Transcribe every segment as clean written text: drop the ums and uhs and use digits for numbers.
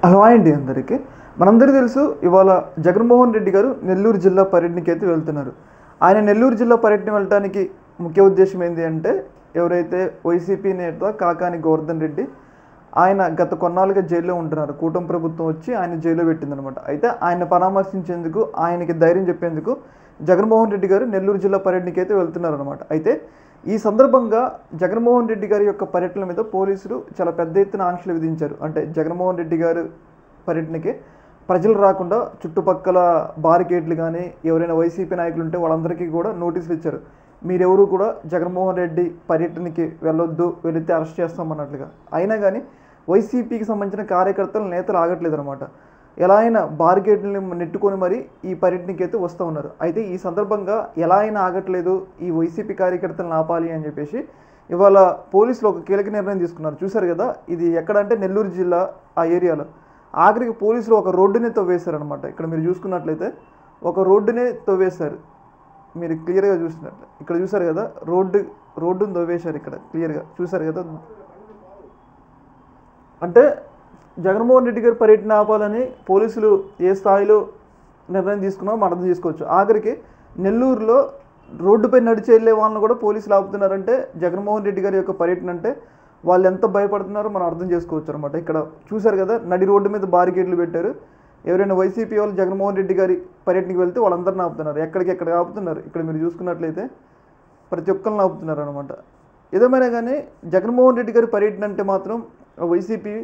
Hello అండి అందరికీ. మనందరికీ తెలుసు ఇవాళ జగన్మోహన్ రెడ్డి గారు నెల్లూరు జిల్లా పర్యటనకి అయితే వెళ్తున్నారు. ఆయన నెల్లూరు జిల్లా పర్యటన వెళ్ళడానికి ముఖ్య ఉద్దేశం ఏంటి అంటే, ఎవరైతే వైసీపీ నేత కాకాని గోవర్ధన్ రెడ్డి ఆయన గత కొన్నాళ్ళుగా జైల్లో ఉంటున్నారు. కూటమి ప్రభుత్వం వచ్చి ఆయన జైల్లో పెట్టిందనమాట. అయితే ఆయన పరామర్శించేందుకు, ఆయనకి ధైర్యం చెప్పేందుకు జగన్మోహన్ రెడ్డి గారు నెల్లూరు జిల్లా పర్యటనకి అయితే వెళ్తున్నారనమాట. అయితే ఈ సందర్భంగా జగన్మోహన్ రెడ్డి గారి యొక్క పర్యటన మీద పోలీసులు చాలా పెద్ద ఎత్తున ఆంక్షలు విధించారు. అంటే జగన్మోహన్ రెడ్డి గారు పర్యటనకి ప్రజలు రాకుండా చుట్టుపక్కల బారికేడ్లు కానీ ఎవరైనా వైసీపీ నాయకులు ఉంటే వాళ్ళందరికీ కూడా నోటీసులు ఇచ్చారు. మీరెవరూ కూడా జగన్మోహన్ రెడ్డి పర్యటనకి వెళ్ళొద్దు, వెళితే అరెస్ట్ చేస్తామన్నట్లుగా. అయినా కానీ వైసీపీకి సంబంధించిన కార్యకర్తలు, నేతలు ఆగట్లేదు అనమాట. ఎలా అయినా బారికేడ్లని నెట్టుకొని మరి ఈ పర్యటనకి అయితే వస్తూ ఉన్నారు. అయితే ఈ సందర్భంగా ఎలా అయినా ఆగట్లేదు, ఈ వైసీపీ కార్యకర్తలను ఆపాలి అని చెప్పేసి ఇవాళ పోలీసులు ఒక కీలక నిర్ణయం తీసుకున్నారు. చూశారు కదా, ఇది ఎక్కడంటే నెల్లూరు జిల్లా ఆ ఏరియాలో. ఆఖరికి పోలీసులు ఒక రోడ్డునే తవ్వేశారనమాట. ఇక్కడ మీరు చూసుకున్నట్లయితే ఒక రోడ్డునే తవ్వేశారు. మీరు క్లియర్గా చూసినట్లు ఇక్కడ చూసారు కదా, రోడ్డును తవ్వేశారు. ఇక్కడ క్లియర్గా చూసారు కదా. అంటే జగన్మోహన్ రెడ్డి గారి పర్యటన ఆపాలని పోలీసులు ఏ స్థాయిలో నిర్ణయం తీసుకున్నామో మనం అర్థం చేసుకోవచ్చు. ఆఖరికి నెల్లూరులో రోడ్డుపై నడిచి వెళ్ళే వాళ్ళని కూడా పోలీసులు ఆపుతున్నారంటే జగన్మోహన్ రెడ్డి గారి యొక్క పర్యటన అంటే వాళ్ళు ఎంత భయపడుతున్నారో మనం అర్థం చేసుకోవచ్చు అనమాట. ఇక్కడ చూశారు కదా, నడి రోడ్డు మీద బారికేడ్లు పెట్టారు. ఎవరైనా వైసీపీ వాళ్ళు జగన్మోహన్ రెడ్డి గారి పర్యటనకి వెళ్తే వాళ్ళందరిని ఆపుతున్నారు. ఎక్కడికెక్కడ ఆపుతున్నారు. ఇక్కడ మీరు చూసుకున్నట్లయితే ప్రతి ఒక్కరిని ఆపుతున్నారు అనమాట. ఏదేమైనా కానీ జగన్మోహన్ రెడ్డి గారి పర్యటన అంటే మాత్రం వైసీపీ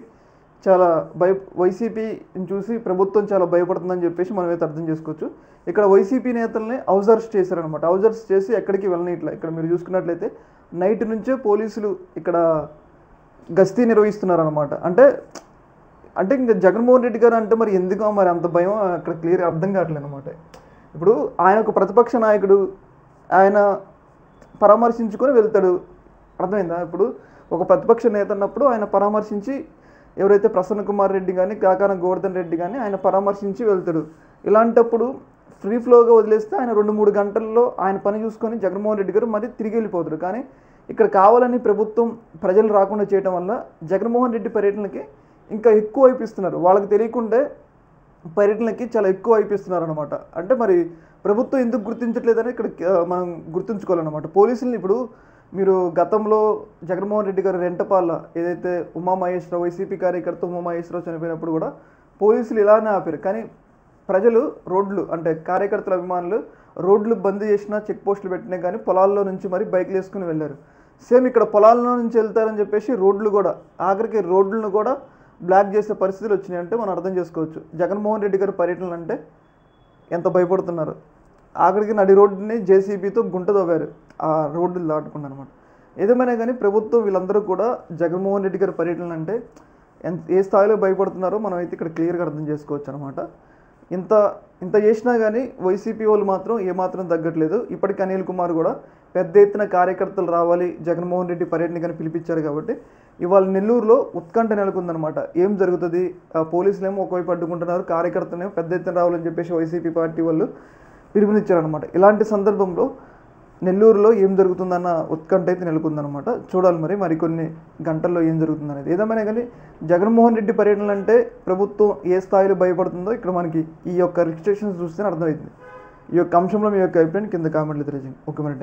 వైసీపీని చూసి ప్రభుత్వం చాలా భయపడుతుందని చెప్పేసి మనం అయితే అర్థం చేసుకోవచ్చు. ఇక్కడ వైసీపీ నేతల్ని హౌస్ అరెస్ట్ చేశారనమాట. హౌస్ అరెస్ట్ చేసి ఎక్కడికి వెళ్ళనిట్లా. ఇక్కడ మీరు చూసుకున్నట్లయితే నైట్ నుంచే పోలీసులు ఇక్కడ గస్తీ నిర్వహిస్తున్నారనమాట. అంటే ఇంకా జగన్మోహన్ రెడ్డి గారు అంటే మరి ఎందుకో మరి అంత భయం అక్కడ క్లియర్ అర్థం కావట్లేదు అనమాట. ఇప్పుడు ఆయన ఒక ప్రతిపక్ష నాయకుడు, ఆయన పరామర్శించుకొని వెళ్తాడు. అర్థమైందా? ఇప్పుడు ఒక ప్రతిపక్ష నేత అన్నప్పుడు ఆయన పరామర్శించి ఎవరైతే ప్రసన్న కుమార్ రెడ్డి కానీ కాకాన గోవర్ధన్ రెడ్డి కానీ ఆయన పరామర్శించి వెళ్తాడు. ఇలాంటప్పుడు ఫ్రీ ఫ్లోగా వదిలేస్తే ఆయన 2-3 గంటల్లో ఆయన పని చూసుకొని జగన్మోహన్ రెడ్డి గారు మరి తిరిగి వెళ్ళిపోతాడు. కానీ ఇక్కడ కావాలని ప్రభుత్వం ప్రజలు రాకుండా చేయడం వల్ల జగన్మోహన్ రెడ్డి పర్యటనకి ఇంకా ఎక్కువ అయిపిస్తున్నారు. వాళ్ళకి తెలియకుండే పర్యటనకి చాలా ఎక్కువ అయిపిస్తున్నారు అనమాట. అంటే మరి ప్రభుత్వం ఎందుకు గుర్తించట్లేదని ఇక్కడ మనం గుర్తుంచుకోవాలన్నమాట. పోలీసుల్ని ఇప్పుడు మీరు గతంలో జగన్మోహన్ రెడ్డి గారు రెంటపాల ఏదైతే ఉమామహేశ్వరరావు వైసీపీ కార్యకర్త ఉమామహేశ్వరరావు చనిపోయినప్పుడు కూడా పోలీసులు ఇలానే ఆపారు. కానీ ప్రజలు రోడ్లు అంటే కార్యకర్తల అభిమానులు రోడ్లు బంద్ చేసినా, చెక్ పోస్టులు పెట్టినా కానీ పొలాల్లో నుంచి మరి బైక్లు వేసుకుని వెళ్ళారు. సేమ్ ఇక్కడ పొలాల్లో నుంచి వెళ్తారని చెప్పేసి రోడ్లు కూడా ఆఖరికి రోడ్లను కూడా బ్లాక్ చేసే పరిస్థితులు వచ్చినాయి. అంటే మనం అర్థం చేసుకోవచ్చు జగన్మోహన్ రెడ్డి గారి పర్యటనలు అంటే ఎంత భయపడుతున్నారు. ఆఖరికి నడి రోడ్డుని జేసీబీతో గుంట తవ్వారు ఆ రోడ్డులు దాటకుండా అనమాట. ఏదేమైనా కానీ ప్రభుత్వం వీళ్ళందరూ కూడా జగన్మోహన్ రెడ్డి గారి పర్యటనలు అంటే ఏ స్థాయిలో భయపడుతున్నారో మనం అయితే ఇక్కడ క్లియర్గా అర్థం చేసుకోవచ్చు అనమాట. ఇంత చేసినా కానీ వైసీపీ వాళ్ళు మాత్రం ఏమాత్రం తగ్గట్లేదు. ఇప్పటికీ అనిల్ కుమార్ కూడా పెద్ద ఎత్తున కార్యకర్తలు రావాలి జగన్మోహన్ రెడ్డి పర్యటన కానీ పిలిపించారు. కాబట్టి ఇవాళ నెల్లూరులో ఉత్కంఠ నెలకొందనమాట. ఏం జరుగుతుంది, పోలీసులేమో ఒకవైపు అడ్డుకుంటున్నారు, కార్యకర్తలేమో పెద్ద ఎత్తున రావాలని చెప్పేసి వైసీపీ పార్టీ వాళ్ళు పిలుపునిచ్చారనమాట. ఇలాంటి సందర్భంలో నెల్లూరులో ఏం జరుగుతుందన్న ఉత్కంఠ అయితే నెలకొందనమాట. చూడాలి మరి మరికొన్ని గంటల్లో ఏం జరుగుతుందనేది. ఏదేమైనా కానీ జగన్మోహన్ రెడ్డి పర్యటనలు అంటే ప్రభుత్వం ఏ స్థాయిలో భయపడుతుందో ఇక్కడ మనకి ఈ యొక్క రిజిస్ట్రేషన్స్ చూస్తేనే అర్థమవుతుంది. ఈ యొక్క అంశంలో మీ యొక్క అభిప్రాయం కింద కామెంట్లు తెలియజేయండి. ఓకే మరి.